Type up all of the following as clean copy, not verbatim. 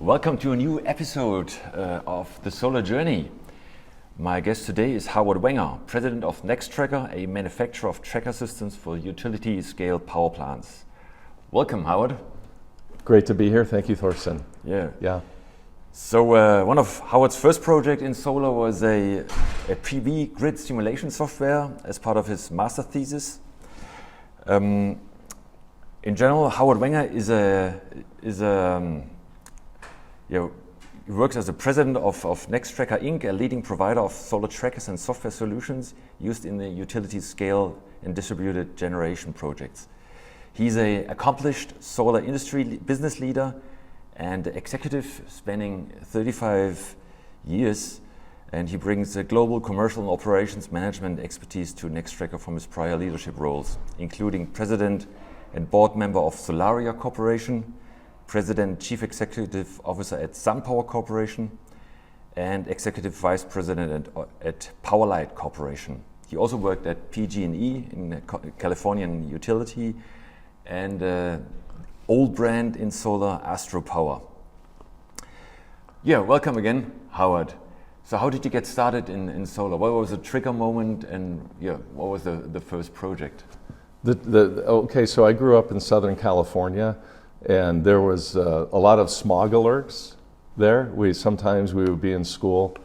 Welcome to a new episode of The Solar Journey. My guest today is Howard Wenger, president of Nextracker, a manufacturer of tracker systems for utility-scale power plants. Welcome, Howard. Great to be here. Thank you, Torsten. Yeah. So one of Howard's first projects in solar was a PV grid simulation software as part of his master thesis. In general, Howard Wenger he works as the president of Nextracker Inc., a leading provider of solar trackers and software solutions used in the utility scale and distributed generation projects. He's an accomplished solar industry business leader and executive spanning 35 years, and he brings a global commercial and operations management expertise to Nextracker from his prior leadership roles, including president and board member of Solaria Corporation, President Chief Executive Officer at SunPower Corporation, and Executive Vice President at Powerlight Corporation. He also worked at PG&E in a Californian utility and old brand in solar, AstroPower. Yeah, welcome again, Howard. So how did you get started in solar? What was the trigger moment, and what was the first project? Okay, so I grew up in Southern California, and there was a lot of smog alerts there. Sometimes we would be in school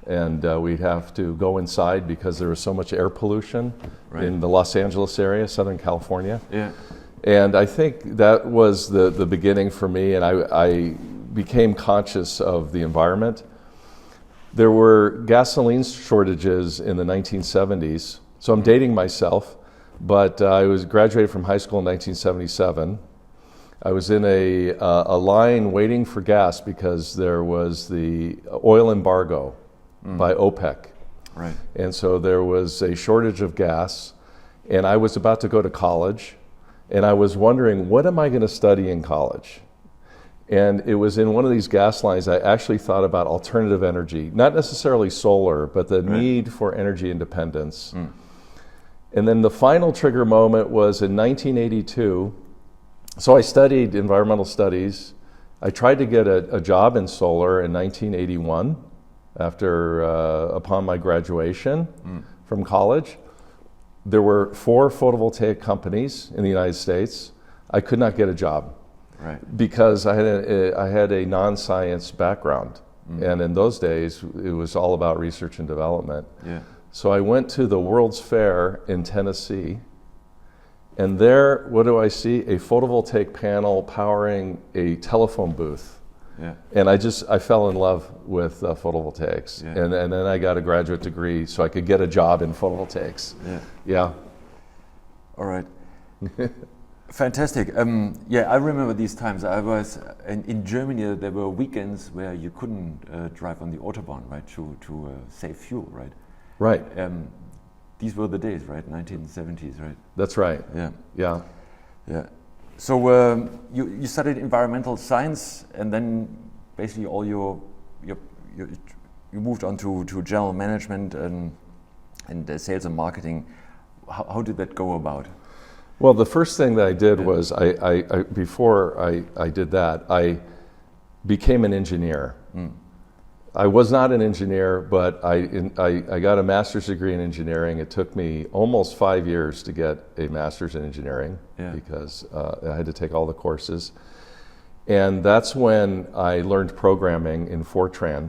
and we'd have to go inside because there was so much air pollution in the Los Angeles area, Southern California. Yeah. And I think that was the beginning for me, and I became conscious of the environment. There were gasoline shortages in the 1970s, so I'm dating myself, but I was graduated from high school in 1977. I was in a line waiting for gas because there was the oil embargo by OPEC. Right. And so there was a shortage of gas, and I was about to go to college, and I was wondering, what am I going to study in college? And it was in one of these gas lines I actually thought about alternative energy, not necessarily solar, but the need for energy independence. And then the final trigger moment was in 1982. So I studied environmental studies. I tried to get a job in solar in 1981 upon my graduation from college. There were 4 photovoltaic companies in the United States. I could not get a job because I had a non-science background. And in those days, it was all about research and development. Yeah. So I went to the World's Fair in Tennessee. And there, what do I see? A photovoltaic panel powering a telephone booth. Yeah. And I fell in love with photovoltaics. Yeah. And then I got a graduate degree so I could get a job in photovoltaics. Yeah. All right. Fantastic. I remember these times. I was in Germany. There were weekends where you couldn't drive on the Autobahn, right, to save fuel, right? Right. These were the days, right? 1970s, right? That's right. Yeah. So you studied environmental science, and then basically all you moved on to general management and sales and marketing. How did that go about? Well, the first thing that I did was before I did that, I became an engineer. I was not an engineer, but I got a master's degree in engineering. It took me almost 5 years to get a master's in engineering because I had to take all the courses. And that's when I learned programming in Fortran.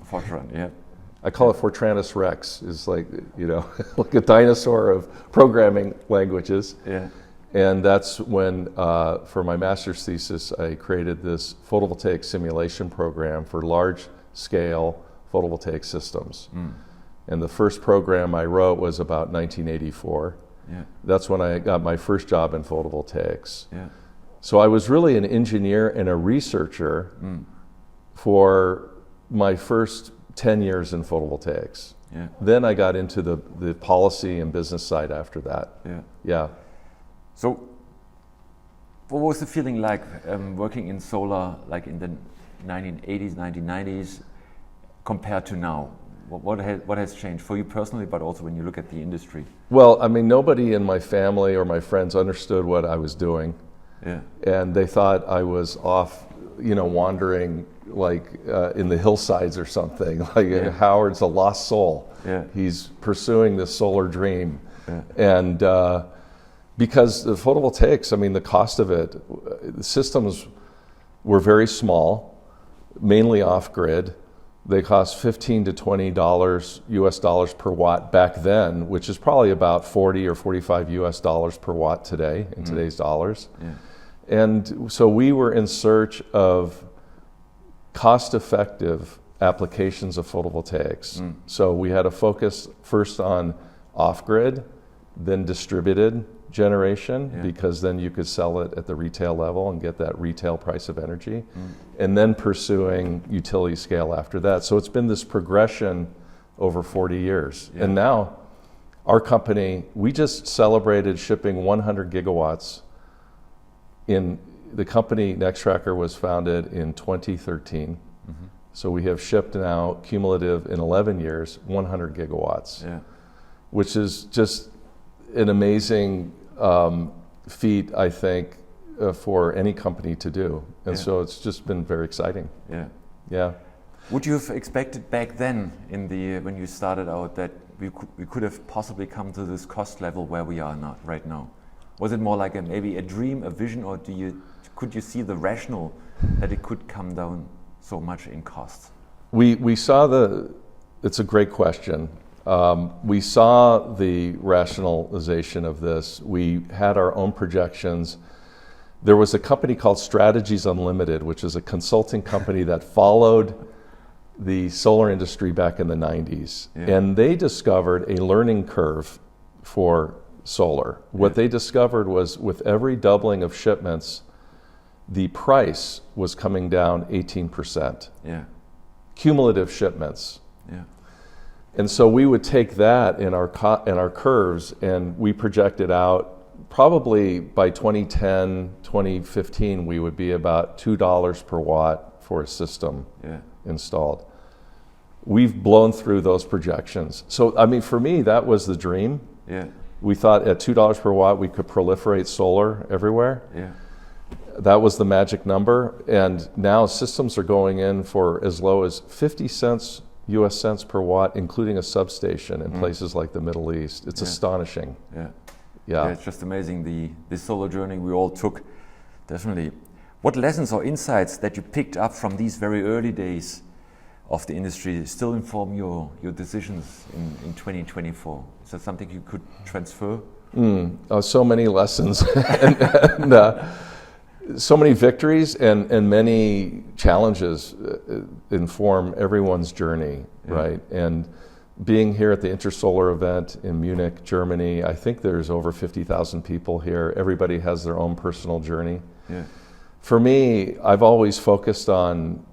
Fortran, yeah. I call it Fortranus Rex. It's like, like a dinosaur of programming languages. Yeah. And that's when, for my master's thesis, I created this photovoltaic simulation program for large-scale photovoltaic systems. And the first program I wrote was about 1984. Yeah. That's when I got my first job in photovoltaics. Yeah. So I was really an engineer and a researcher for my first 10 years in photovoltaics. Yeah. Then I got into the policy and business side after that. Yeah. So what was the feeling like working in solar, like in the 1980s, 1990s, compared to now? What has changed for you personally, but also when you look at the industry? Well, I mean, nobody in my family or my friends understood what I was doing. Yeah. And they thought I was off, wandering like in the hillsides or something. Like Howard's a lost soul. Yeah. He's pursuing this solar dream. Yeah. And because the photovoltaics, the cost of it, the systems were very small, mainly off-grid. They cost $15 to $20 US dollars per watt back then, which is probably about 40 or 45 US dollars per watt today in today's dollars. Yeah. And so we were in search of cost-effective applications of photovoltaics. So we had a focus first on off-grid, then distributed generation, because then you could sell it at the retail level and get that retail price of energy, and then pursuing utility scale after that. So it's been this progression over 40 years. And now our company, we just celebrated shipping 100 gigawatts. The company Nextracker was founded in 2013. So we have shipped now, cumulative in 11 years, 100 gigawatts, which is just an amazing feat, I think, for any company to do. And so it's just been very exciting. Yeah. Would you have expected back then, when you started out, that we could have possibly come to this cost level where we are not right now? Was it more like maybe a dream, a vision, or could you see the rationale that it could come down so much in costs? We saw it's a great question. We saw the rationalization of this. We had our own projections. There was a company called Strategies Unlimited, which is a consulting company that followed the solar industry back in the 90s. And they discovered a learning curve for solar. What they discovered was with every doubling of shipments, the price was coming down 18%. Cumulative shipments. And so we would take that in our curves, and we projected out probably by 2010, 2015, we would be about $2 per watt for a system installed. We've blown through those projections. So, for me, that was the dream. We thought at $2 per watt, we could proliferate solar everywhere. That was the magic number. And now systems are going in for as low as 50 cents US cents per watt, including a substation in places like the Middle East. It's astonishing. It's just amazing, the solar journey we all took, definitely. What lessons or insights that you picked up from these very early days of the industry still inform your decisions in 2024? Is that something you could transfer? So many lessons and so many victories and many challenges inform everyone's journey, right? And being here at the Intersolar event in Munich, Germany, I think there's over 50,000 people here. Everybody has their own personal journey. For me, I've always focused on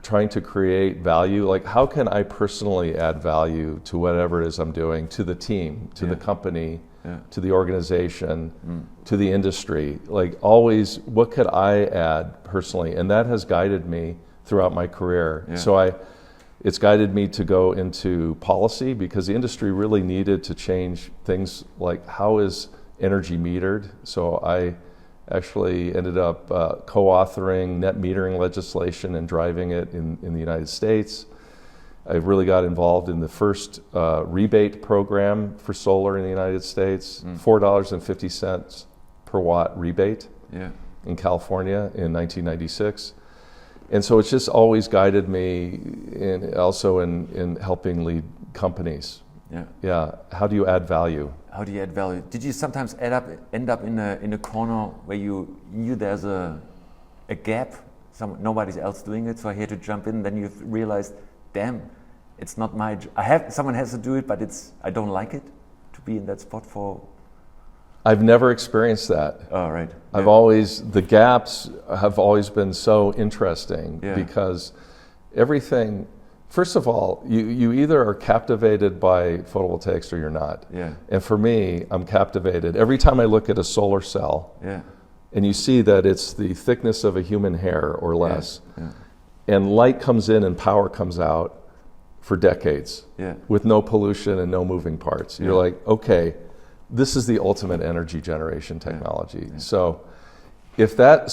trying to create value. Like, how can I personally add value to whatever it is I'm doing, to the team, to the company, to the organization, to the industry? Like, always, what could I add personally? And that has guided me throughout my career. So it's guided me to go into policy, because the industry really needed to change things like how is energy metered. So I actually ended up co-authoring net metering legislation and driving it in the United States. I really got involved in the first rebate program for solar in the United States, $4.50 per watt rebate in California in 1996. And so it's just always guided me also in helping lead companies. How do you add value? How do you add value? Did you sometimes end up in a corner where you knew there's a gap, nobody's else doing it, so I had to jump in? Then you realized, damn, it's not my someone has to do it, but I don't like it to be in that spot for. I've never experienced that. Oh, right. The gaps have always been so interesting, because everything, first of all, you either are captivated by photovoltaics or you're not. And for me, I'm captivated. Every time I look at a solar cell, and you see that it's the thickness of a human hair or less, and light comes in and power comes out for decades with no pollution and no moving parts. You're like, okay, this is the ultimate energy generation technology. So if that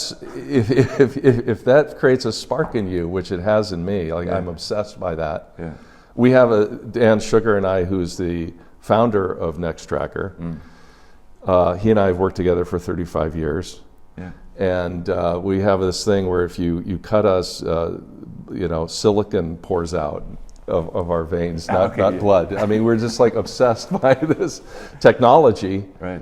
creates a spark in you, which it has in me, like I'm obsessed by that. Yeah. We have Dan Shugar and I, who's the founder of Nextracker. He and I have worked together for 35 years. Yeah. And we have this thing where if you cut us, silicon pours out of our veins, not blood. I mean, we're just like obsessed by this technology. Right.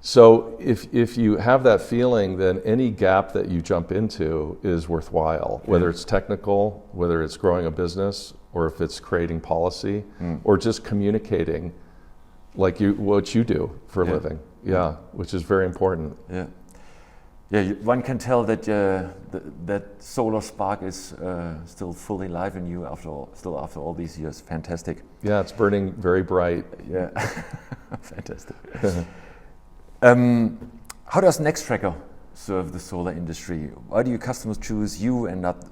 So if you have that feeling, then any gap that you jump into is worthwhile, whether it's technical, whether it's growing a business, or if it's creating policy, or just communicating like what you do for a living. Yeah, which is very important. Yeah. Yeah, one can tell that that solar spark is still fully alive in you after all these years. Fantastic. Yeah, it's burning very bright. Yeah, fantastic. How does Nextracker serve the solar industry? Why do your customers choose you and not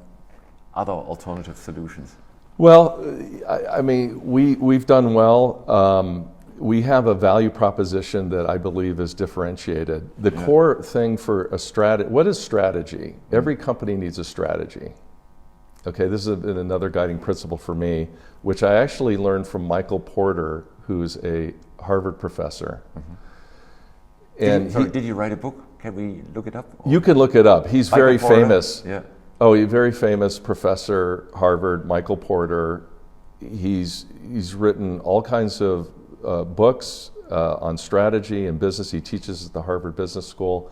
other alternative solutions? Well, I mean, we've done well. We have a value proposition that I believe is differentiated. The core thing for a strategy, what is strategy? Every company needs a strategy. Okay, this has been another guiding principle for me, which I actually learned from Michael Porter, who's a Harvard professor. And did you write a book? Can we look it up? You can look it up. He's Michael very Porter? famous. Yeah. Oh, a very famous professor, Harvard, Michael Porter. He's written all kinds of books on strategy and business. He teaches at the Harvard Business School.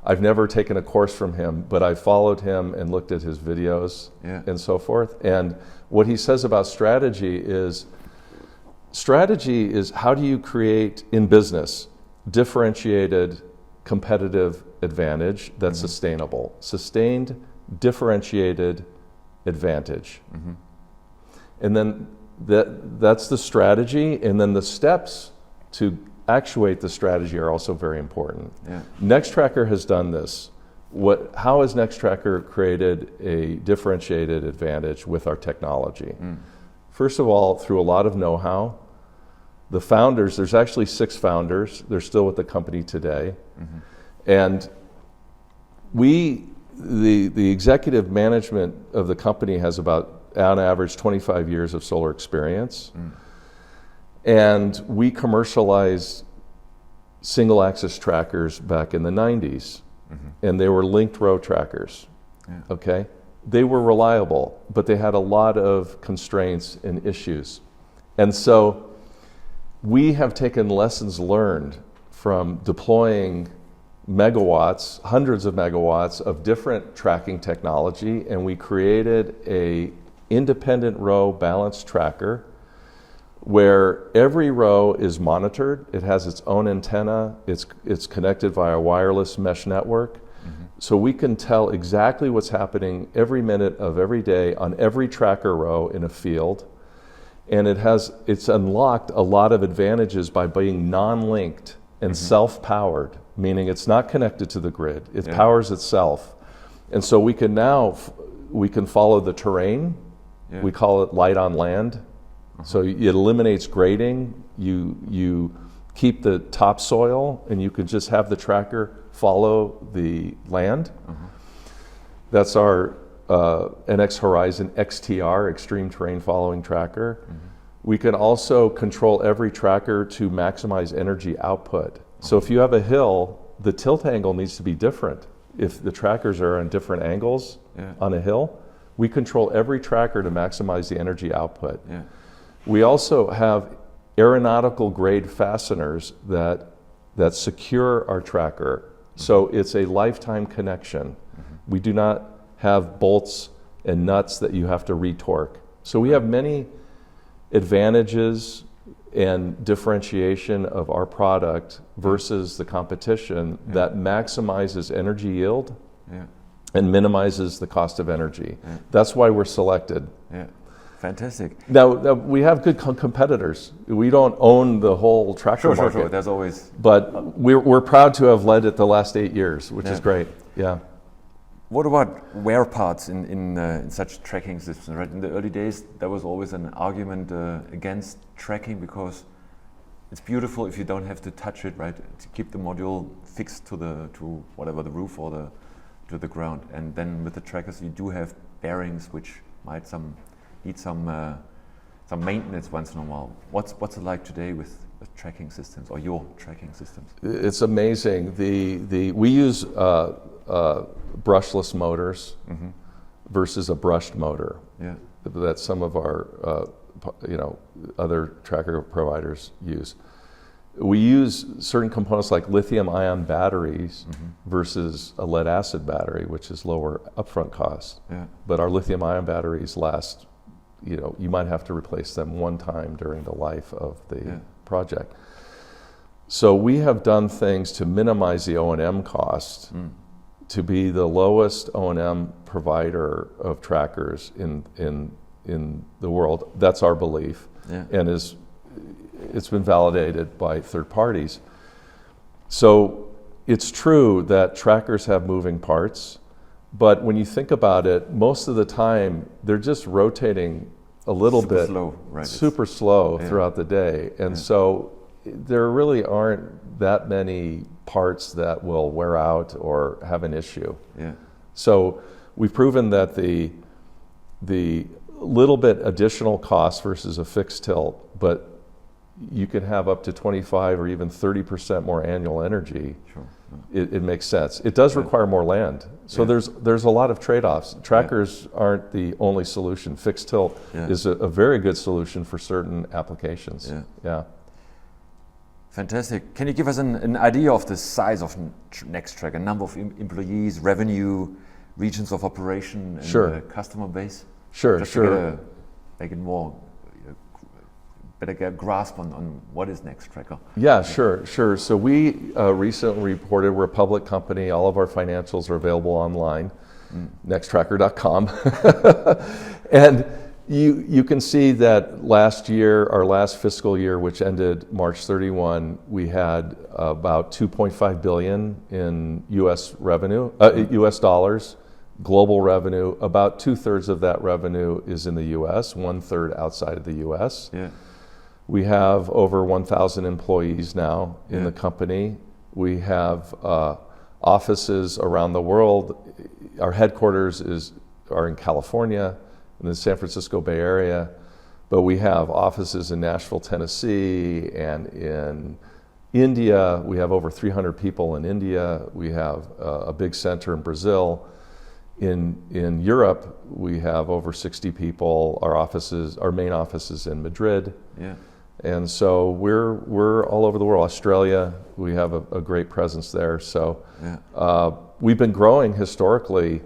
I've never taken a course from him, but I followed him and looked at his videos and so forth. And what he says about strategy is how do you create in business differentiated competitive advantage that's sustainable, sustained differentiated advantage. And then that's the strategy, and then the steps to actuate the strategy are also very important. Nextracker has done this. How has Nextracker created a differentiated advantage with our technology? First of all, through a lot of know-how. The founders, there's actually 6 founders. They're still with the company today. And the executive management of the company has about, on average, 25 years of solar experience. And we commercialized single axis trackers back in the 90s. And they were linked row trackers. Okay? They were reliable, but they had a lot of constraints and issues. And so we have taken lessons learned from deploying megawatts, hundreds of megawatts of different tracking technology, and we created a independent row balanced tracker where every row is monitored. It has its own antenna. It's connected via a wireless mesh network. So we can tell exactly what's happening every minute of every day on every tracker row in a field. And it's unlocked a lot of advantages by being non-linked and self-powered, meaning it's not connected to the grid. It powers itself. And so we can follow the terrain. We call it light on land. So it eliminates grading. You keep the topsoil, and you can just have the tracker follow the land. That's our NX Horizon XTR, Extreme Terrain Following Tracker. We can also control every tracker to maximize energy output. So if you have a hill, the tilt angle needs to be different. If the trackers are on different angles on a hill, we control every tracker to maximize the energy output. We also have aeronautical grade fasteners that secure our tracker. So it's a lifetime connection. We do not have bolts and nuts that you have to retorque. So we have many advantages and differentiation of our product versus the competition that maximizes energy yield and minimizes the cost of energy. That's why we're selected. Fantastic. Now we have good competitors. We don't own the whole tracker market. Sure. There's always. But we're proud to have led it the last 8 years, which is great. What about wear parts in such tracking systems? Right, in the early days, there was always an argument against tracking because it's beautiful if you don't have to touch it, right? To keep the module fixed to whatever the roof or to the ground. And then with the trackers, you do have bearings which might need some maintenance once in a while. What's it like today with tracking systems or your tracking systems? It's amazing. We use brushless motors versus a brushed motor. Yeah. That some of our other tracker providers use. We use certain components like lithium-ion batteries versus a lead-acid battery, which is lower upfront cost. Yeah. But our lithium-ion batteries last, you might have to replace them one time during the life of the project. So we have done things to minimize the O&M cost to be the lowest O&M provider of trackers in the world. That's our belief, and it's been validated by third parties. So it's true that trackers have moving parts, but when you think about it, most of the time they're just rotating a little bit slow, right? Super slow throughout the day, and so there really aren't that many parts that will wear out or have an issue. Yeah. So we've proven that the little bit additional cost versus a fixed tilt, but you can have up to 25 or even 30% more annual energy. Sure. It makes sense. It does require more land. So there's a lot of trade-offs. Trackers aren't the only solution. Fixed tilt is a very good solution for certain applications. Yeah. Fantastic. Can you give us an idea of the size of Nextracker, number of employees, revenue, regions of operation, and customer base? Sure. Make it more better get a grasp on what is Nextracker. Yeah, sure. So we recently reported we're a public company. All of our financials are available online, nextracker.com. And you can see that last year, our last fiscal year, which ended March 31, we had about 2.5 billion in U.S. revenue, U.S. dollars. Global revenue, about 2/3 of that revenue is in the U.S., 1/3 outside of the U.S. Yeah. We have over 1,000 employees now in the company. We have offices around the world. Our headquarters are in California, in the San Francisco Bay Area, but we have offices in Nashville, Tennessee, and in India. We have over 300 people in India. We have a big center in Brazil. In Europe, we have over 60 people. Our main office is in Madrid. Yeah. And so we're all over the world. Australia, we have a great presence there. So we've been growing historically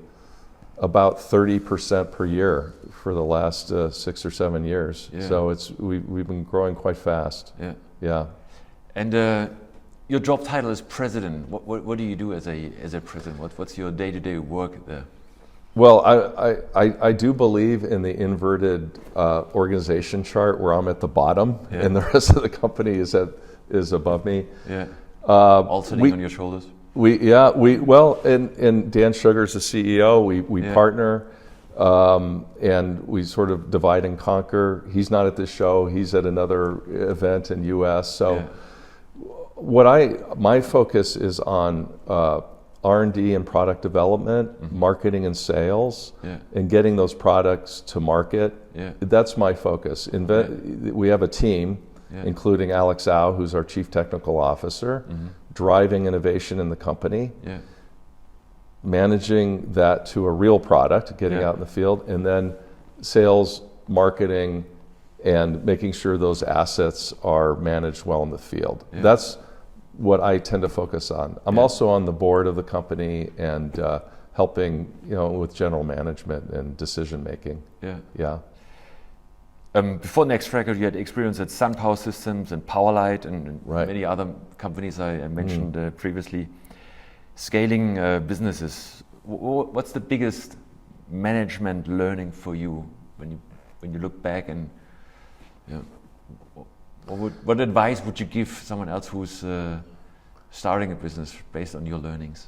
about 30% per year for the last 6 or 7 years. Yeah. So we've been growing quite fast. Yeah. And your job title is president. What do you do as a president? What's your day-to-day work there? Well, I do believe in the inverted organization chart where I'm at the bottom and the rest of the company is above me. Yeah. All sitting on your shoulders. And Dan Shugar is the CEO. We partner, and we sort of divide and conquer. He's not at this show. He's at another event in U.S. So my focus is on R&D and product development, marketing and sales, and getting those products to market. That's my focus. We have a team, including Alex Au, who's our Chief Technical Officer, driving innovation in the company, managing that to a real product, getting out in the field, and then sales, marketing, and making sure those assets are managed well in the field. That's what I tend to focus on. I'm also on the board of the company and helping, with general management and decision making. Before Nextracker, you had experience at SunPower Systems and Powerlight and many other companies I mentioned previously. Scaling businesses. What's the biggest management learning for you when you look back, and what advice would you give someone else who's starting a business based on your learnings?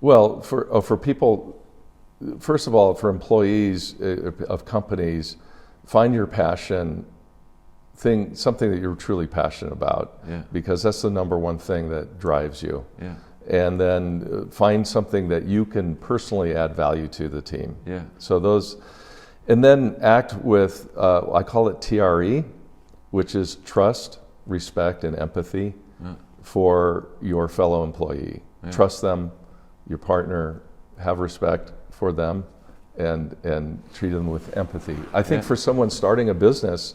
Well, for people, first of all, for employees of companies, find your passion something that you're truly passionate about, because that's the number one thing that drives you. And then find something that you can personally add value to the team. So those, and then act with, I call it TRE, which is trust, respect, and empathy for your fellow employee. Trust them, your partner, have respect for them, and treat them with empathy. I think for someone starting a business,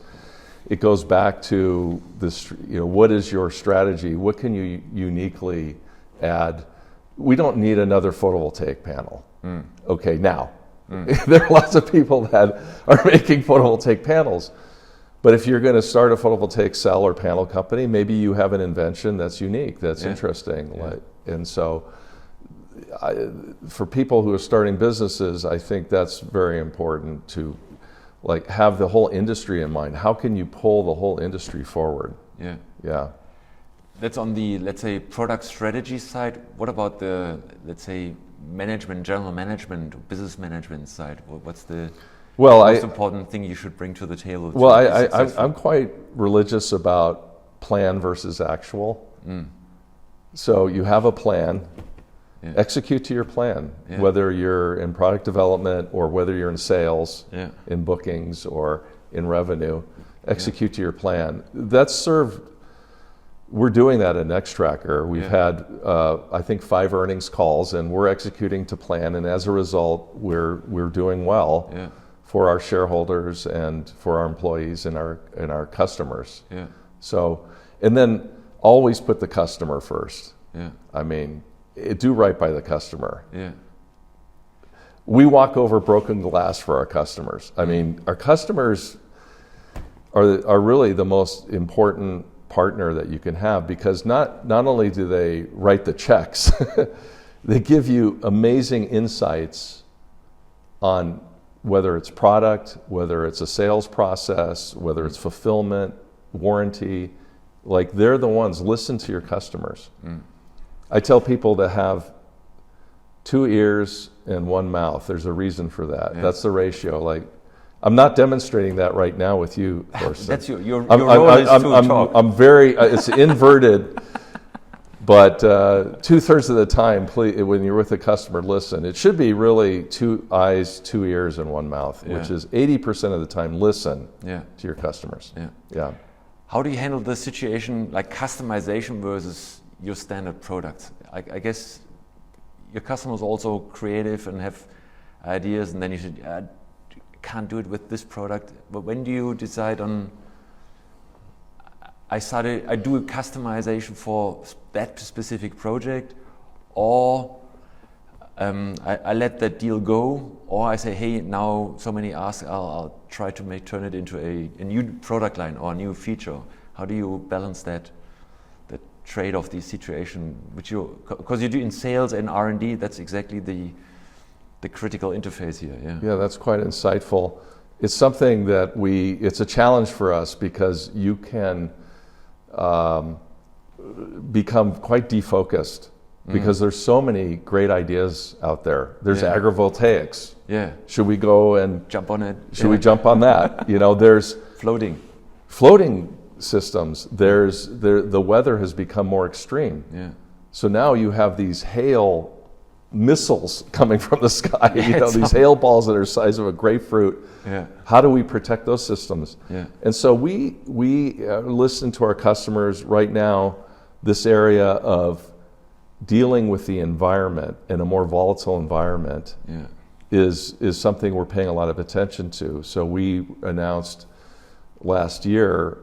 it goes back to this, what is your strategy? What can you uniquely add? We don't need another photovoltaic panel. Okay, now. There are lots of people that are making photovoltaic panels. But if you're going to start a photovoltaic cell or panel company, maybe you have an invention that's unique, that's interesting. And so for people who are starting businesses, I think that's very important to have the whole industry in mind. How can you pull the whole industry forward? That's on the, let's say, product strategy side. What about the, let's say, management, general management, business management side? What's the most important thing you should bring to the table? I'm quite religious about plan versus actual. So you have a plan, execute to your plan, whether you're in product development or whether you're in sales, in bookings or in revenue, execute to your plan. That's served. We're doing that at Nextracker. We've had, I think, 5 earnings calls, and we're executing to plan. And as a result, we're doing well for our shareholders and for our employees and our customers. So, and then always put the customer first. I mean, do right by the customer. We walk over broken glass for our customers. I mean, our customers are really the most important partner that you can have, because not only do they write the checks, they give you amazing insights on whether it's product, whether it's a sales process, whether it's fulfillment, warranty. They're the ones. Listen to your customers. I tell people to have 2 ears and 1 mouth. There's a reason for that. That's the ratio. I'm not demonstrating that right now with you, Torsten. That's your role is to talk. I'm very, it's inverted, but 2/3 of the time, please, when you're with a customer, listen. It should be really 2 eyes, 2 ears, and 1 mouth, which is 80% of the time, listen to your customers. How do you handle the situation like customization versus your standard products? I guess your customers are also creative and have ideas, and then you should, can't do it with this product. But when do you decide on, I do a customization for that specific project, or I let that deal go, or I say, hey, now so many ask, I'll try to turn it into a new product line or a new feature. How do you balance that trade-off, the situation, because you do in sales and R&D, that's exactly the critical interface here. Yeah, that's quite insightful. It's something that it's a challenge for us, because you can become quite defocused, because there's so many great ideas out there. There's agrivoltaics. Should we go and jump on it? Should we jump on that? There's floating systems. The weather has become more extreme. So now you have these hail missiles coming from the sky, these hail balls that are the size of a grapefruit. How do we protect those systems? And so we listen to our customers right now. This area of dealing with the environment in a more volatile environment is something we're paying a lot of attention to. So we announced last year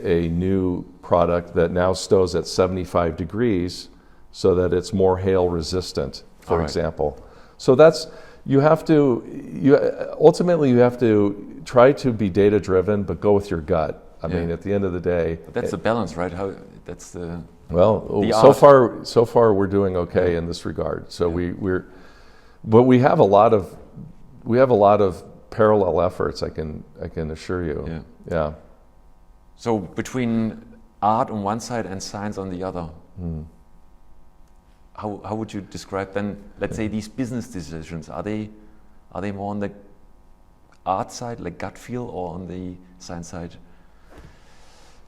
a new product that now stows at 75 degrees so that it's more hail resistant, for example. So ultimately you have to try to be data driven, but go with your gut. I mean, at the end of the day. But that's the balance, right? So far we're doing okay in this regard. So but we have a lot of parallel efforts. I can assure you. So between art on one side and science on the other, how would you describe then, let's say, these business decisions? Are they more on the art side, like gut feel, or on the science side?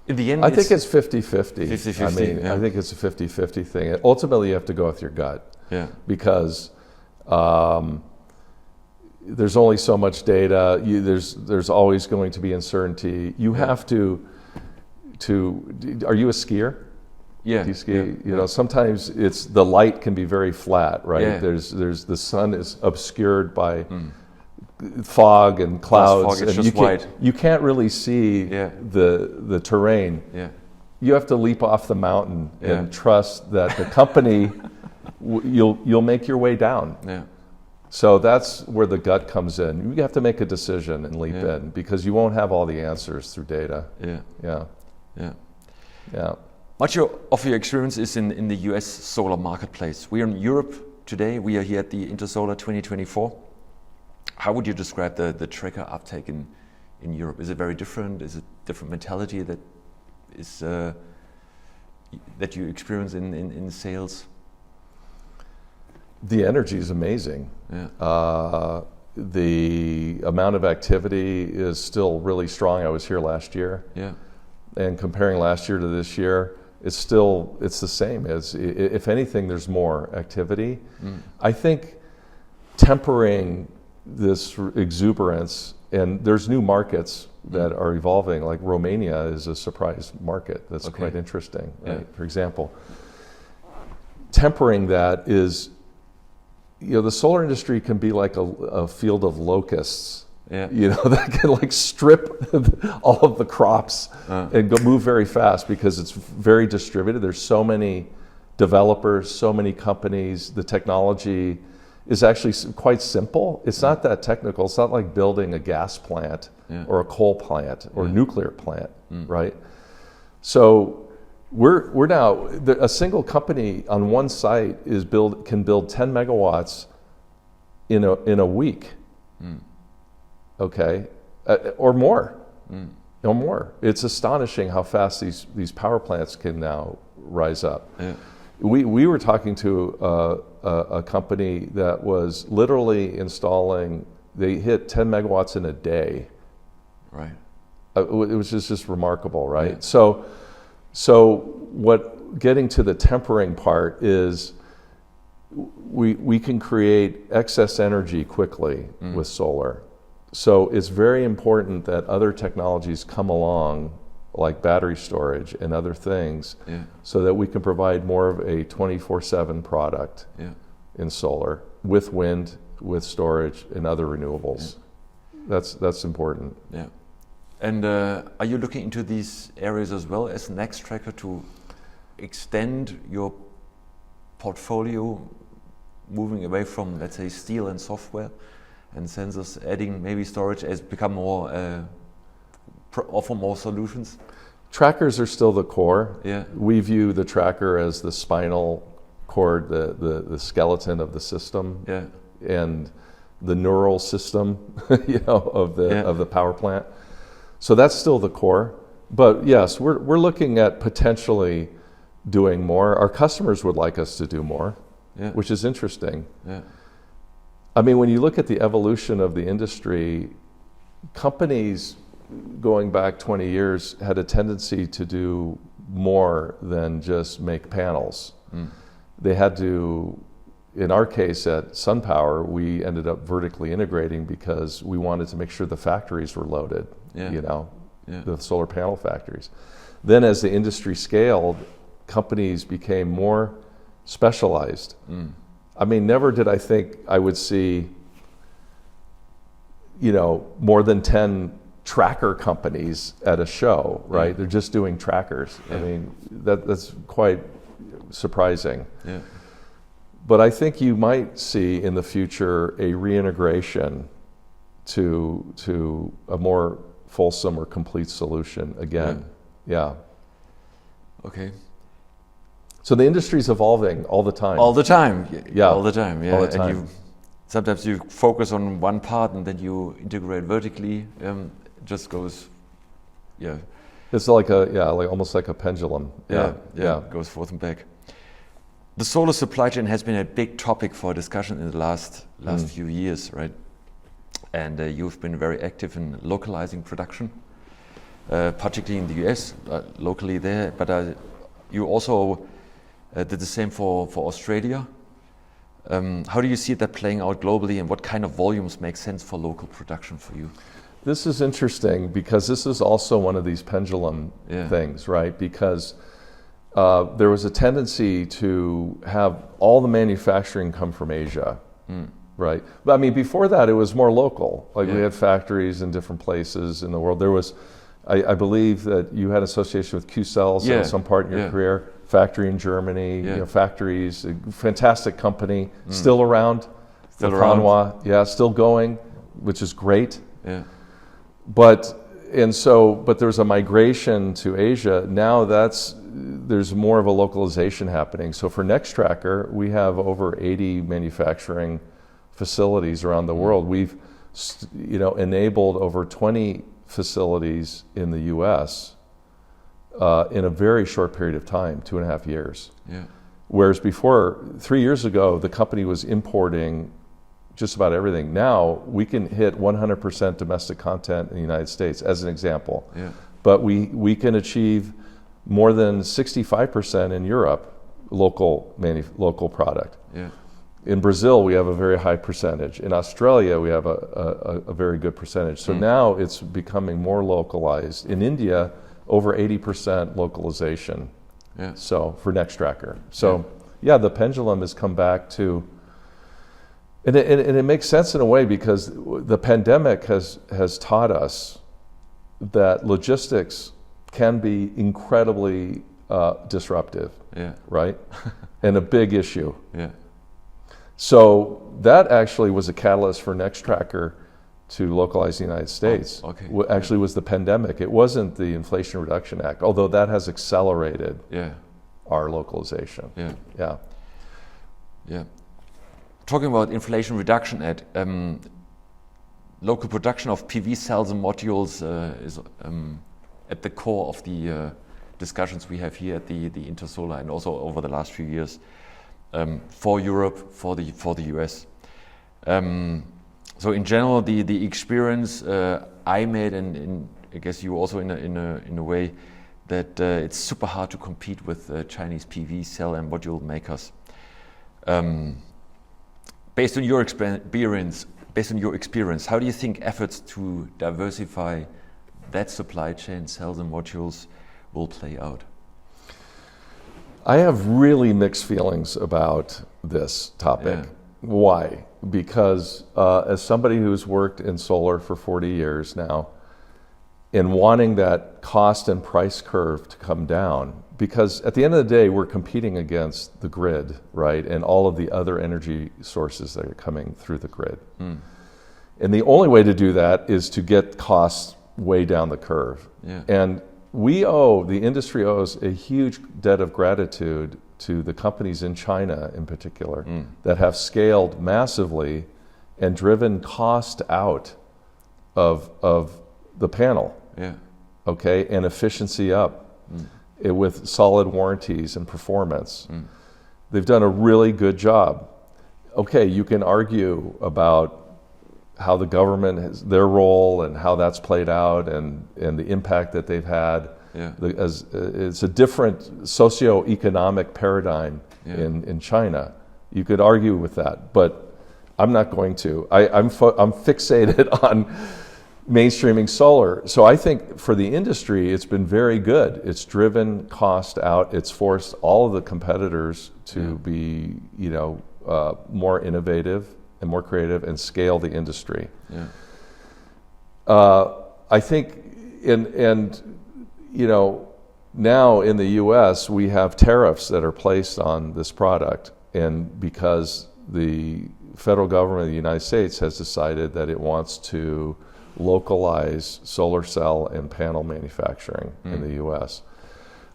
In the end, I think it's 50-50. 50-50. I mean, yeah. I think it's a 50-50 thing. Ultimately, you have to go with your gut. Yeah. Because there's only so much data. There's always going to be uncertainty. You have to. Are you a skier? Yeah. Do you ski? Yeah. You know, sometimes the light can be very flat, right? Yeah. There's the sun is obscured by fog and clouds, fog, it's and just white. You can't really see the terrain. Yeah. You have to leap off the mountain Yeah. and trust that the company you'll make your way down. Yeah. So that's where the gut comes in. You have to make a decision and leap Yeah. in, because you won't have all the answers through data. Yeah. Yeah. Yeah. Yeah. Much of your experience is in the US solar marketplace. We are in Europe today. We are here at the Intersolar 2024. How would you describe the tracker uptake in Europe? Is it very different? Is it different mentality that is that you experience in sales? The energy is amazing. Yeah. The amount of activity is still really strong. I was here last year. Yeah. And comparing last year to this year, it's the same. If anything, there's more activity. I think tempering this exuberance, and there's new markets that are evolving, like Romania is a surprise market that's quite interesting, right? Yeah. For example. Tempering that is, the solar industry can be like a field of locusts. Yeah. That can like strip all of the crops and move very fast, because it's very distributed. There's so many developers, so many companies. The technology is actually quite simple. It's not that technical. It's not like building a gas plant or a coal plant or a nuclear plant, right? So we're now, a single company on one site can build 10 megawatts in a week. Okay, or more, or more. It's astonishing how fast these power plants can now rise up. Yeah. We were talking to a company that was literally installing. They hit 10 megawatts in a day. Right. It was just remarkable, right? Yeah. So getting to the tempering part is, we can create excess energy quickly with solar. So it's very important that other technologies come along, like battery storage and other things, so that we can provide more of a 24/7 product in solar, with wind, with storage, and other renewables. That's important. Yeah. And are you looking into these areas as well as Nextracker to extend your portfolio, moving away from, let's say, steel and software and sensors, adding maybe storage as become more, offer more solutions? Trackers are still the core. Yeah. We view the tracker as the spinal cord, the skeleton of the system, and the neural system, of the power plant. So that's still the core. But yes, we're looking at potentially doing more. Our customers would like us to do more, which is interesting. Yeah. I mean, when you look at the evolution of the industry, companies going back 20 years had a tendency to do more than just make panels. They had to, in our case at SunPower, we ended up vertically integrating because we wanted to make sure the factories were loaded, the solar panel factories. Then as the industry scaled, companies became more specialized. I mean, never did I think I would see, more than 10 tracker companies at a show, right? They're just doing trackers. I mean, that's quite surprising. But I think you might see in the future a reintegration to a more fulsome or complete solution again. Okay. So the industry's evolving all the time. All the time. Yeah. All the time. Yeah. All the time. And sometimes you focus on one part and then you integrate vertically. Just goes. It's like almost like a pendulum. Goes forth and back. The solar supply chain has been a big topic for discussion in the last few years, right? And you've been very active in localizing production. particularly in the US, locally there, but you also did the same for Australia. How do you see that playing out globally, and what kind of volumes make sense for local production for you? This is interesting because this is also one of these pendulum things, right? Because there was a tendency to have all the manufacturing come from Asia, right? But I mean, before that, it was more local. Like we had factories in different places in the world. There was, I believe that you had association with Q-Cells at some part in your career. Factory in Germany, you know, factories, a fantastic company, still around. Still around. Yeah, still going, which is great. Yeah. But there's a migration to Asia. Now there's more of a localization happening. So for Nextracker, we have over 80 manufacturing facilities around the world. We've, enabled over 20 facilities in the U.S. In a very short period of time, 2.5 years. Yeah. Whereas before, 3 years ago, the company was importing just about everything. Now we can hit 100% domestic content in the United States, as an example. Yeah. But we can achieve more than 65% in Europe, local product. Yeah. In Brazil, we have a very high percentage. In Australia, we have a very good percentage. So now it's becoming more localized. In India, over 80% localization. Yeah. So for Nextracker. So the pendulum has come back to, and it makes sense in a way because the pandemic has taught us that logistics can be incredibly disruptive. Yeah. Right? And a big issue. Yeah. So that actually was a catalyst for Nextracker to localize the United States. Oh, okay. Actually was the pandemic. It wasn't the Inflation Reduction Act, although that has accelerated our localization. Yeah. Yeah. Yeah. Talking about Inflation Reduction Act, local production of PV cells and modules is at the core of the discussions we have here at the Intersolar and also over the last few years for Europe, for the US. So in general, the experience I made, and I guess you also in a way, that it's super hard to compete with Chinese PV cell and module makers. Based on your experience, how do you think efforts to diversify that supply chain, cells and modules, will play out? I have really mixed feelings about this topic. Yeah. Why? Because as somebody who's worked in solar for 40 years now, and wanting that cost and price curve to come down, because at the end of the day, we're competing against the grid, right? And all of the other energy sources that are coming through the grid. And the only way to do that is to get costs way down the curve. Yeah. And the industry owes a huge debt of gratitude to the companies in China in particular that have scaled massively and driven cost out of the panel. Yeah. Okay, and efficiency up with solid warranties and performance. They've done a really good job. Okay, you can argue about how the government has their role and how that's played out and the impact that they've had. Yeah. It's a different socio-economic paradigm in China. You could argue with that, but I'm not going to. I'm fixated on mainstreaming solar. So I think for the industry, it's been very good. It's driven cost out. It's forced all of the competitors to be, more innovative and more creative and scale the industry. Yeah. I think, now in the U.S. we have tariffs that are placed on this product, and because the federal government of the United States has decided that it wants to localize solar cell and panel manufacturing in the U.S.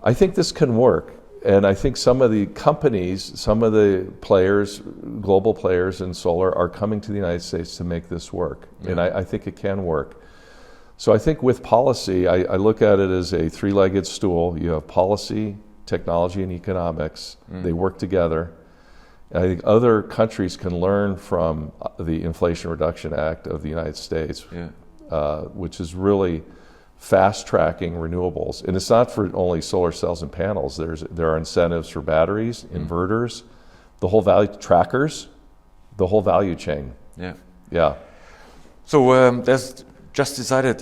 I think this can work, and I think some of the companies, some of the players, global players in solar are coming to the United States to make this work, and I think it can work. So I think with policy, I look at it as a three-legged stool. You have policy, technology, and economics. They work together. And I think other countries can learn from the Inflation Reduction Act of the United States, which is really fast-tracking renewables. And it's not for only solar cells and panels. There are incentives for batteries, inverters, the whole value, trackers, the whole value chain. Yeah. Yeah. So there's just decided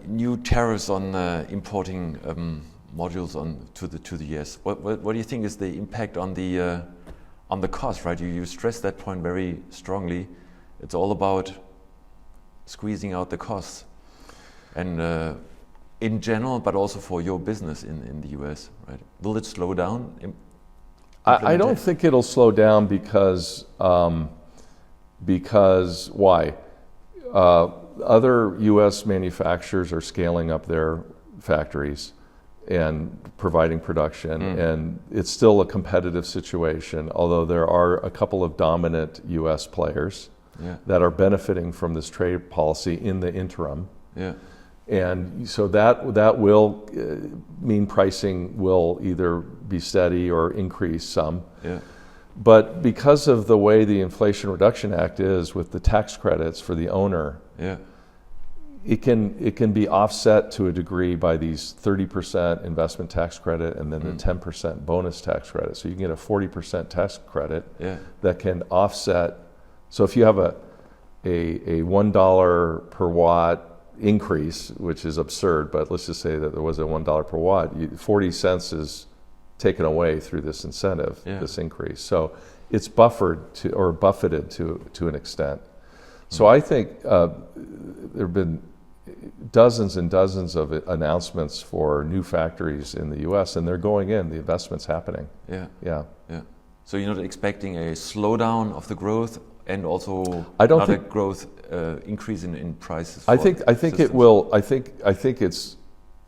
new tariffs on importing modules to the US. What do you think is the impact on the cost? Right, you stressed that point very strongly. It's all about squeezing out the costs, and in general, but also for your business in the US. Right, will it slow down? I don't think it'll slow down because why? Other U.S. manufacturers are scaling up their factories and providing production, and it's still a competitive situation, although there are a couple of dominant U.S. players that are benefiting from this trade policy in the interim. Yeah. And so that will mean pricing will either be steady or increase some. Yeah. But because of the way the Inflation Reduction Act is with the tax credits for the owner, it can be offset to a degree by these 30% investment tax credit and then the 10% bonus tax credit. So you can get a 40% tax credit that can offset. So if you have a $1 per watt increase, which is absurd, but let's just say that there was a $1 per watt, 40 cents is taken away through this incentive, this increase. So it's buffeted to an extent. So I think there have been dozens and dozens of announcements for new factories in the U.S. and they're going in, the investment's happening. Yeah. So you're not expecting a slowdown of the growth and also a growth increase in prices? I think it will. I think it's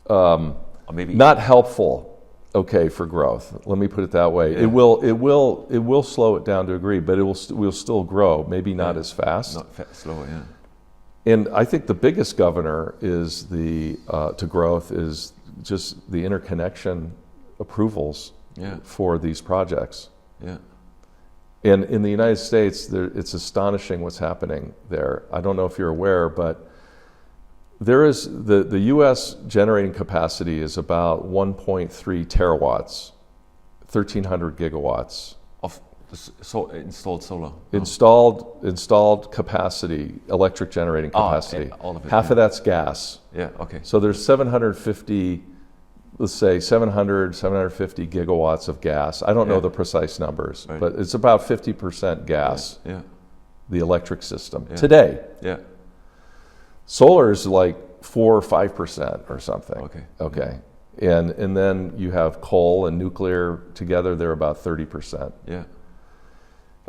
or maybe not helpful. Okay, for growth. Let me put it that way. It will slow it down to a degree, but we'll still grow. Maybe not as fast. Slower. Yeah. And I think the biggest governor is to growth is just the interconnection approvals for these projects. Yeah. And in the United States, it's astonishing what's happening there. I don't know if you're aware, but there is the U.S. generating capacity is about 1.3 terawatts, 1,300 gigawatts of installed solar. Installed capacity, electric generating capacity. All of it. Half of that's gas. Yeah. Okay. So there's 750. Let's say 750 gigawatts of gas. I don't know the precise numbers, but it's about 50% gas, the electric system today. Yeah. Solar is like 4 or 5% or something. Okay. And then you have coal and nuclear together, they're about 30%. Yeah.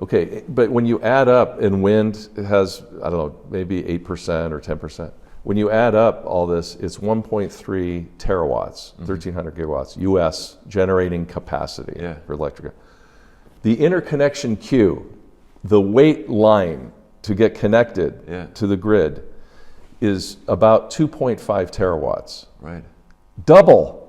Okay, but when you add up, and wind has, I don't know, maybe 8% or 10%. When you add up all this, it's 1.3 terawatts, 1,300 gigawatts, U.S. generating capacity for electric. The interconnection queue, the wait line to get connected to the grid is about 2.5 terawatts. Right. Double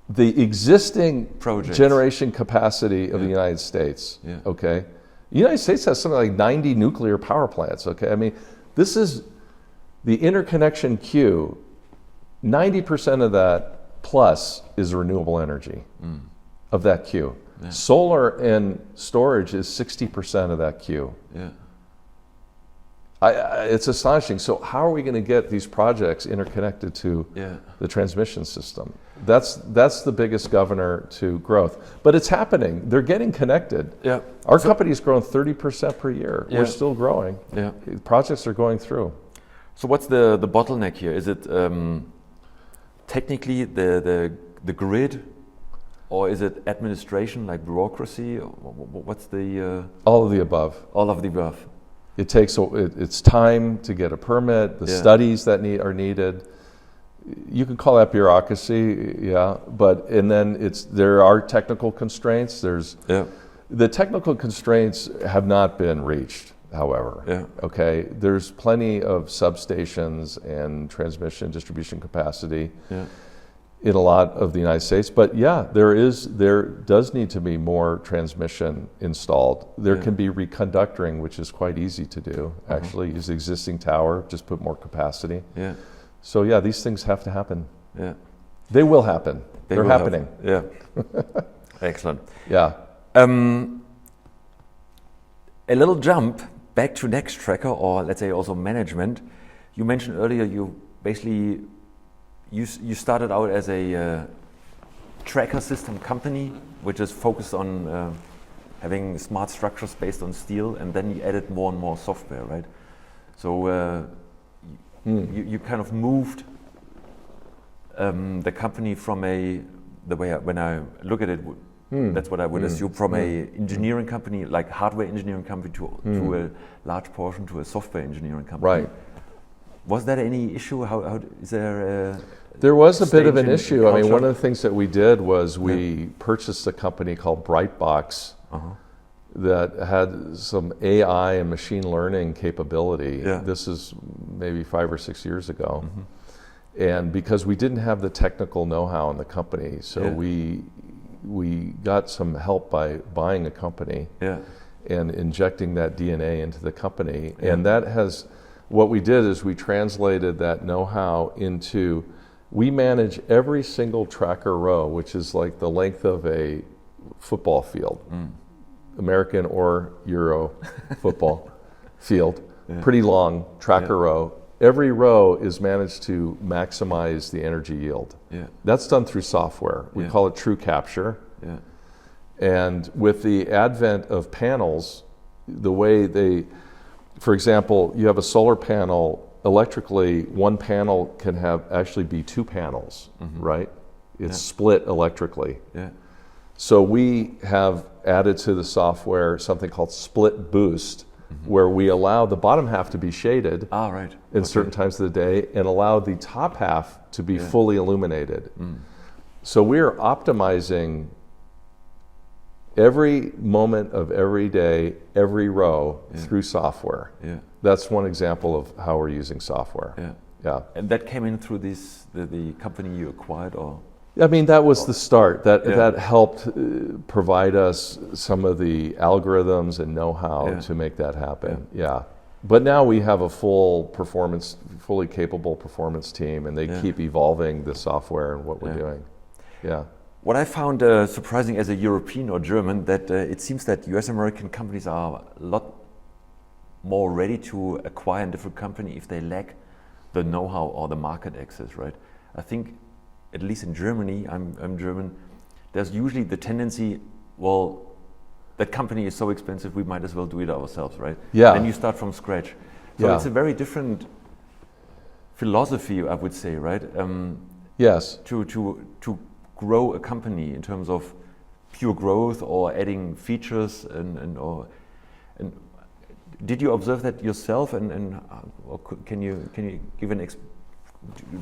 the existing project generation capacity of the United States. Okay. The United States has something like 90 nuclear power plants. Okay. I mean, this is the interconnection queue, 90% of that plus is renewable energy of that queue. Yeah. Solar and storage is 60% of that queue. Yeah. It's astonishing. So how are we going to get these projects interconnected to the transmission system? That's the biggest governor to growth. But it's happening. They're getting connected. Yeah. Our company's grown 30% per year. We're still growing. Yeah. Projects are going through. So what's the bottleneck here? Is it technically the grid, or is it administration, like bureaucracy? What's the all of the above? All of the above. It takes it's time to get a permit. The studies that are needed. You can call that bureaucracy, but and then there are technical constraints. The technical constraints have not been reached. However, okay, there's plenty of substations and transmission distribution capacity in a lot of the United States. But there does need to be more transmission installed. There can be reconductoring, which is quite easy to do. Actually, use the existing tower, just put more capacity. So yeah, these things have to happen. Yeah. They will happen. They're happening. Yeah. Excellent. Yeah. A little jump back to Nextracker, or let's say also management. You mentioned earlier you basically you started out as a tracker system company, which is focused on having smart structures based on steel, and then you added more and more software, right? So you kind of moved the company from when I look at it, that's what I would assume, from a engineering company, like hardware engineering company, to a large portion to a software engineering company. Right. Was that any issue? How is there? There was a bit of an issue. I mean, one culture? of the things that we did was we purchased a company called Brightbox that had some AI and machine learning capability. Yeah. This is maybe 5 or 6 years ago. And because we didn't have the technical know-how in the company, so we got some help by buying a company and injecting that DNA into the company. And that has, what we did is we translated that know-how into, we manage every single tracker row, which is like the length of a football field, American or Euro football field, pretty long tracker row. Every row is managed to maximize the energy yield. That's done through software. We call it true capture. And with the advent of panels, the way they, for example, you have a solar panel, electrically, one panel can actually be 2 panels, right? It's split electrically. So we have added to the software something called split boost, where we allow the bottom half to be shaded in certain times of the day and allow the top half to be fully illuminated. So we're optimizing every moment of every day, every row through software. That's one example of how we're using software. And that came in through the company you acquired, or? I mean, that was the start. That helped provide us some of the algorithms and know-how to make that happen. But now we have a fully capable performance team, and they keep evolving the software and what we're doing. What I found surprising as a European or German, that it seems that US American companies are a lot more ready to acquire a different company if they lack the know-how or the market access, right? I think, at least in Germany, I'm German, there's usually the tendency, well, that company is so expensive, we might as well do it ourselves, right? Then you start from scratch. So it's a very different philosophy, I would say, right? Yes. To grow a company in terms of pure growth or adding features and did you observe that yourself, or can you give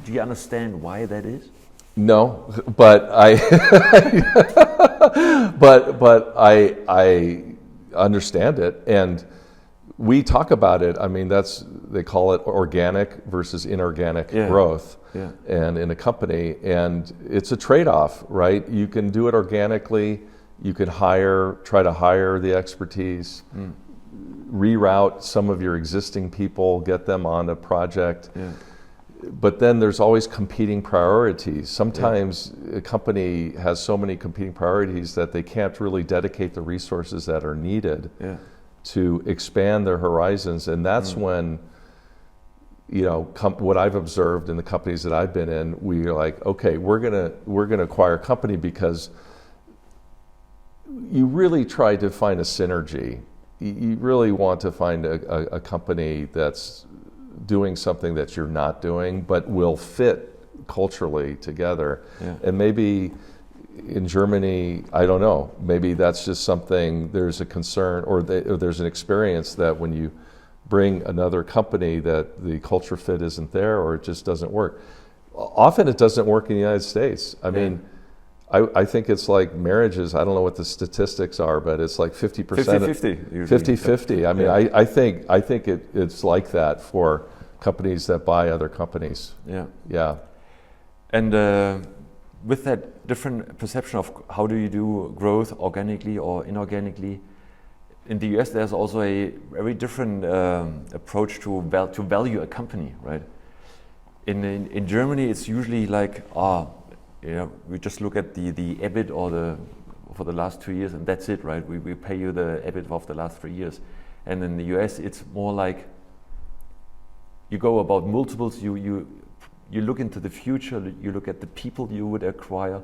do you understand why that is? No, but I understand it, and we talk about it. I mean, they call it organic versus inorganic growth, and in a company, and it's a trade-off, right? You can do it organically. You could try to hire the expertise, reroute some of your existing people, get them on a project. But then there's always competing priorities. Sometimes a company has so many competing priorities that they can't really dedicate the resources that are needed to expand their horizons. And that's when, what I've observed in the companies that I've been in, we're like, okay, we're gonna acquire a company because you really try to find a synergy. You really want to find a company that's doing something that you're not doing, but will fit culturally together. And maybe in Germany, I don't know, maybe that's just something, there's a concern or there's an experience that when you bring another company that the culture fit isn't there, or it just doesn't work. Often it doesn't work in the United States. I mean, I think it's like marriages, I don't know what the statistics are, but it's like 50%. 50-50. 50-50. I mean, I think it's like that for companies that buy other companies. And with that different perception of how do you do growth organically or inorganically, in the US there's also a very different approach to value a company, right? in Germany, it's usually like, we just look at the EBIT for the last 2 years, and that's it, right? We pay you the EBIT of the last 3 years. And in the US, it's more like you go about multiples. You look into the future. You look at the people you would acquire.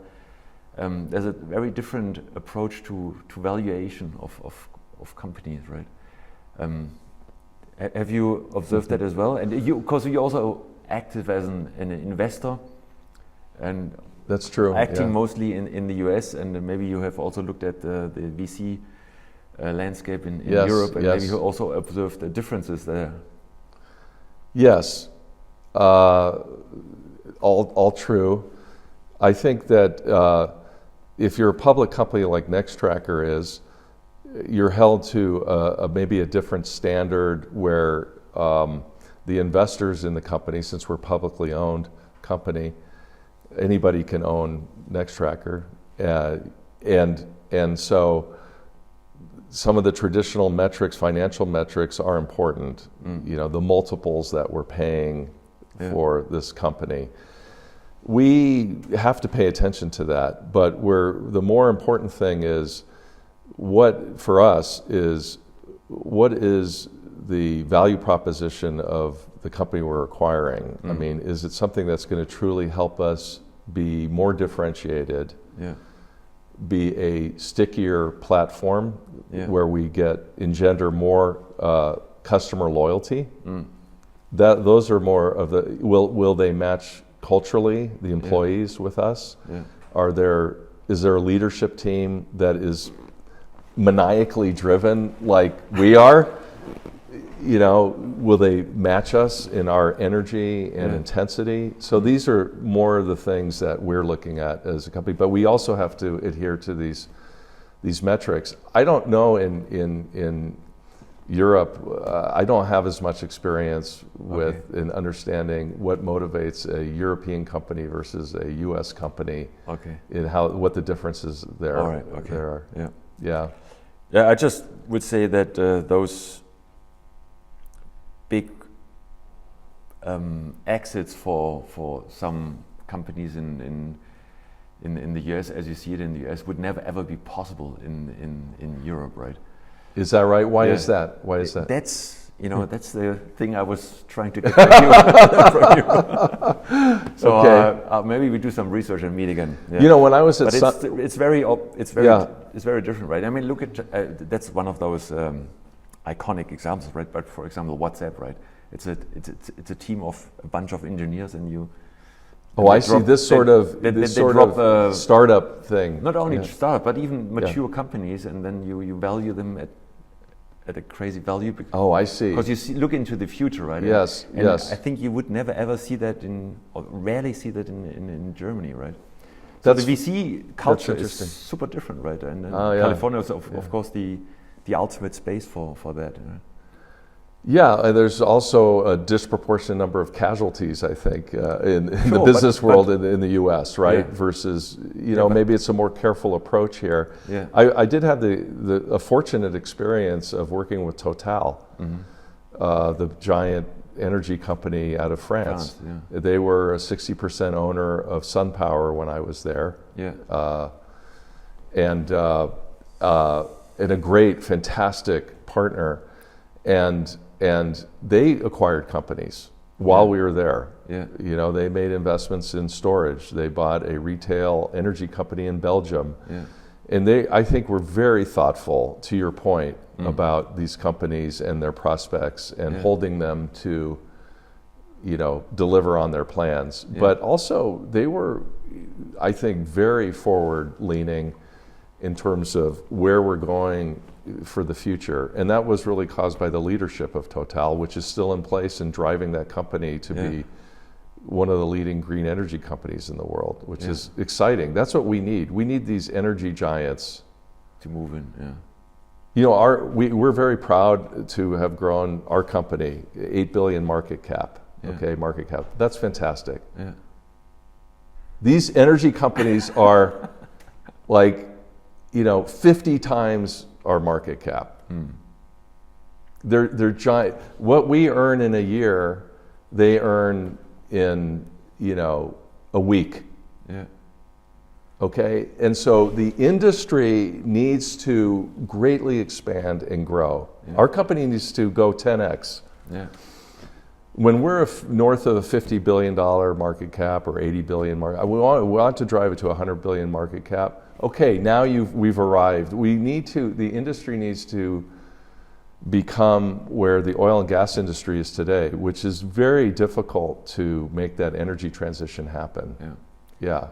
There's a very different approach to valuation of companies, right? Have you observed that as well? And because you're also active as an investor, and that's true. Acting mostly in the US, and maybe you have also looked at the VC landscape in Europe, and maybe you also observed the differences there. Yes, all true. I think that if you're a public company like Nextracker is, you're held to maybe a different standard where the investors in the company, since we're a publicly owned company, anybody can own Nextracker, and so some of the traditional metrics, financial metrics, are important. The multiples that we're paying for this company. We have to pay attention to that, but the more important thing is what for us is what is the value proposition of the company we're acquiring. I mean, is it something that's going to truly help us be more differentiated, be a stickier platform where we engender more customer loyalty? Those are more of the, will they match culturally the employees with us? Is there a leadership team that is maniacally driven like we are? Will they match us in our energy and intensity? So these are more of the things that we're looking at as a company, but we also have to adhere to these metrics. I don't know in Europe, I don't have as much experience in understanding what motivates a European company versus a U.S. company, in what the differences there are. I just would say that those big exits for some companies in the US, as you see it in the US, would never ever be possible in Europe, right? Is that right? Why is that? That's that's the thing I was trying to get from you. So maybe we do some research and meet again. When I was at it's very different, right? I mean, look at that's one of those iconic examples, right? But for example, WhatsApp, right? It's a team of a bunch of engineers, and you. I see this sort of startup thing. Not only startup, but even mature companies, and then you value them at a crazy value. I see. Because you look into the future, right? Yes, and I think you would never ever see that or rarely see that in Germany, right? So the VC culture is super different, right? And California is of course the ultimate space for that. And there's also a disproportionate number of casualties, I think, in the business world in the U.S., right? Versus, maybe it's a more careful approach here. I did have a fortunate experience of working with Total, the giant energy company out of France. They were a 60% owner of SunPower when I was there. And a great, fantastic partner. And they acquired companies while we were there. They made investments in storage. They bought a retail energy company in Belgium. And they, I think, were very thoughtful, to your point, about these companies and their prospects and holding them to, deliver on their plans. But also, they were, I think, very forward-leaning in terms of where we're going for the future. And that was really caused by the leadership of Total, which is still in place and driving that company to be one of the leading green energy companies in the world, which is exciting. That's what we need. We need these energy giants to move in. We're very proud to have grown our company, 8 billion market cap. Market cap. That's fantastic. These energy companies are like, 50 times our market cap. They're giant. What we earn in a year, they earn in, you know, a week. Yeah. Okay, and so the industry needs to greatly expand and grow. Yeah. Our company needs to go 10x. Yeah. When we're north of a $50 billion market cap or 80 billion market, we want to drive it to 100 billion market cap. Okay, now we've arrived. The industry needs to become where the oil and gas industry is today, which is very difficult to make that energy transition happen. Yeah. Yeah.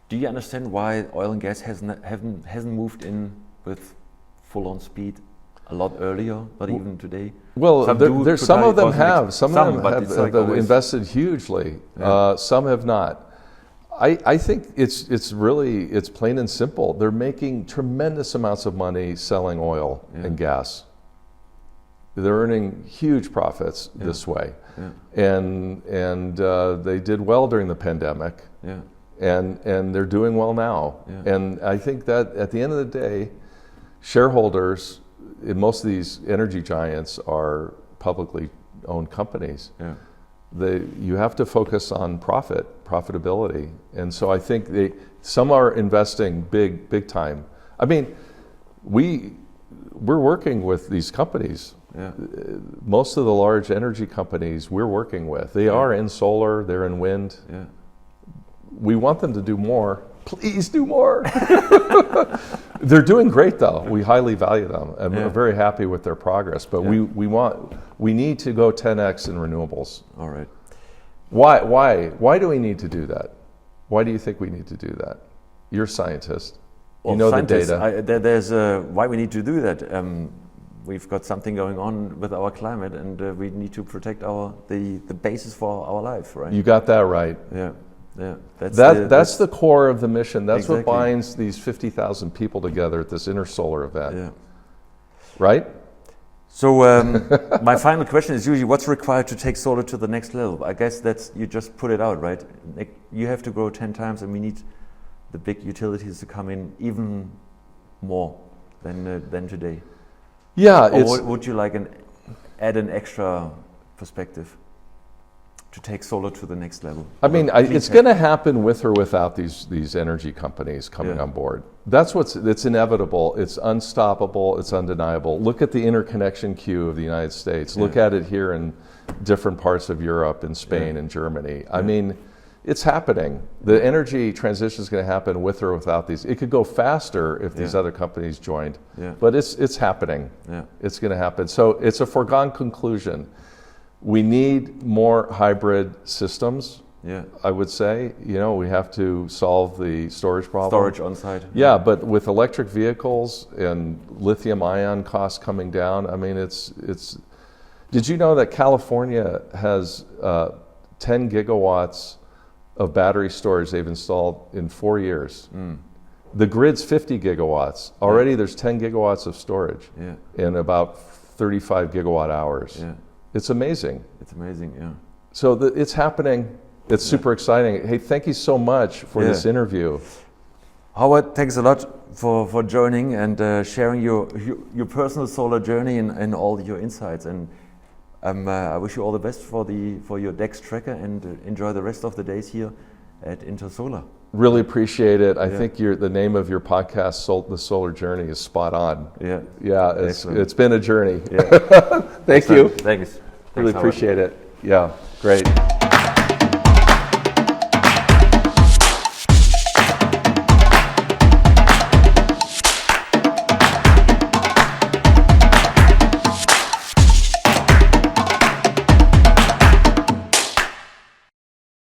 Do you understand why oil and gas hasn't moved in with full-on speed a lot earlier, not even today? Well, some of them have. Some of them have like invested hugely. Yeah. Some have not. I think it's plain and simple. They're making tremendous amounts of money selling oil and gas. They're earning huge profits this way, and they did well during the pandemic. Yeah. And they're doing well now. Yeah. And I think that at the end of the day, shareholders in most of these energy giants are publicly owned companies. Yeah. You have to focus on profitability. And so I think some are investing big time. I mean, we're working with these companies. Yeah. Most of the large energy companies we're working with, they are in solar, they're in wind. Yeah. We want them to do more. Please do more. They're doing great though. We highly value them and we're very happy with their progress. But we need to go 10x in renewables. All right. Why do we need to do that? Why do you think we need to do that? You're a scientist. Well, you know the data. There's why we need to do that. We've got something going on with our climate, and we need to protect the basis for our life, right? You got that right. Yeah. Yeah, that's the core of the mission. That's exactly what binds these 50,000 people together at this Intersolar event. Yeah. Right? So my final question is usually what's required to take solar to the next level? I guess you just put it out, right? You have to grow 10 times and we need the big utilities to come in even more than today. Yeah. Or would you add an extra perspective to take solar to the next level? I mean, it's going to happen with or without these energy companies coming on board. It's inevitable. It's unstoppable. It's undeniable. Look at the interconnection queue of the United States. Look at it here in different parts of Europe, in Spain and Germany. I mean, it's happening. The energy transition is going to happen with or without these. It could go faster if these other companies joined, but it's happening. Yeah. It's going to happen. So it's a foregone conclusion. We need more hybrid systems, I would say. You know, we have to solve the storage problem. Storage on site. Yeah, but with electric vehicles and lithium ion costs coming down, I mean, it's. Did you know that California has 10 gigawatts of battery storage they've installed in 4 years? The grid's 50 gigawatts. Already there's 10 gigawatts of storage in about 35 gigawatt hours. Yeah. It's amazing. It's amazing, yeah. So it's happening. It's super exciting. Hey, thank you so much for this interview. Howard, thanks a lot for joining and sharing your personal solar journey and all your insights. And I wish you all the best for your Nextracker and enjoy the rest of the days here at Intersolar. Really appreciate it. I think the name of your podcast, The Solar Journey, is spot on. Yeah. Yeah, it's been a journey. Yeah. Thank you. Thanks. Really appreciate it. Yeah, great.